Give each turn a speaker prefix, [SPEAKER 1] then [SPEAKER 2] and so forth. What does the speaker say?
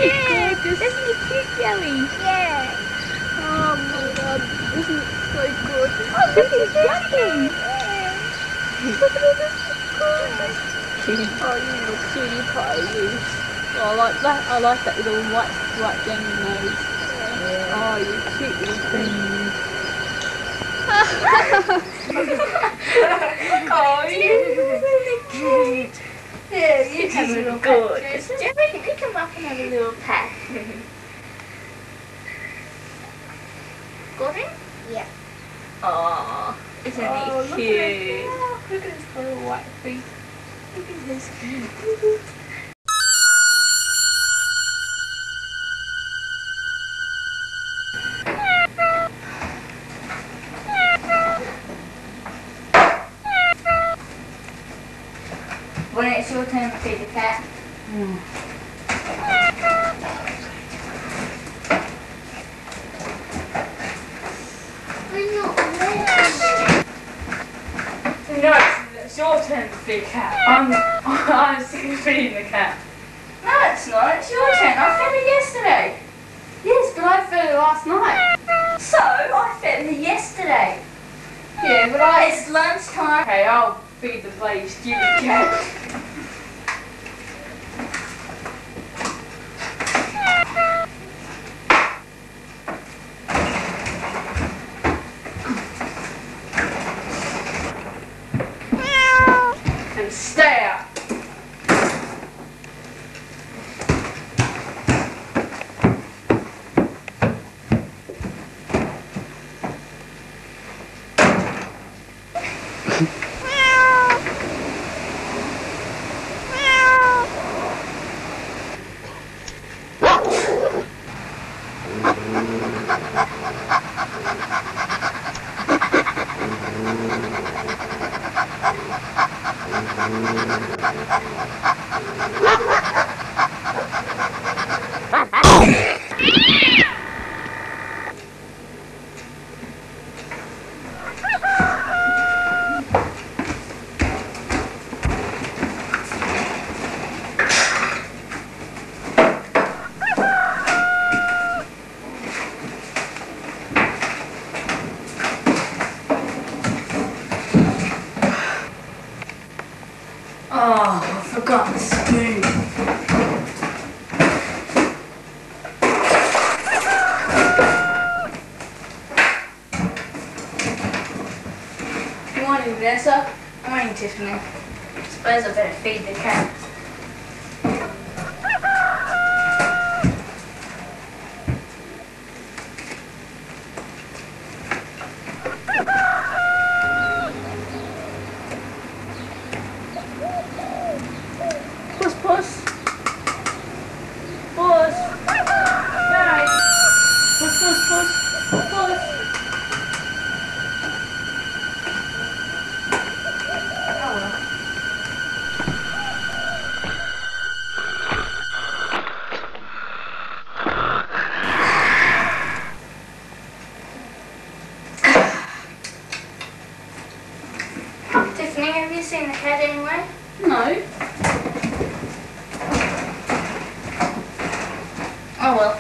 [SPEAKER 1] Yeah, isn't it cute, Joey? Yeah. Oh my god, isn't it so gorgeous? Oh, look, it's yucky. Look at all this cute. Oh, you little cutie pie, you. Oh, I like that. I like that little white jammy nose. Yeah. Oh, you cute little thing.
[SPEAKER 2] Oh, you're really cute. Yeah, you have a little gorgeous. Jerry, can you come up and have a little pat? Got him? Yeah. Oh, isn't he cute? Look at his little white feet. Look at his feet. When it's your turn to feed the cat. No, it's your turn to feed the cat. I'm sick of feeding the cat. No, it's not. It's your turn. I fed her yesterday. Yes, but I fed her last night. So, I fed her yesterday. Yeah, but it's lunchtime. Okay, I'll feed the bloody stupid cat. And stay out. Oh, I forgot the spoon. Good morning, Vanessa. Good morning, Tiffany. I suppose I better feed the cat. Puss, puss. Puss. Right. Puss, puss, puss. Puss. Oh well. Tiffany, have you seen the cat anywhere?
[SPEAKER 1] No.
[SPEAKER 2] Oh well.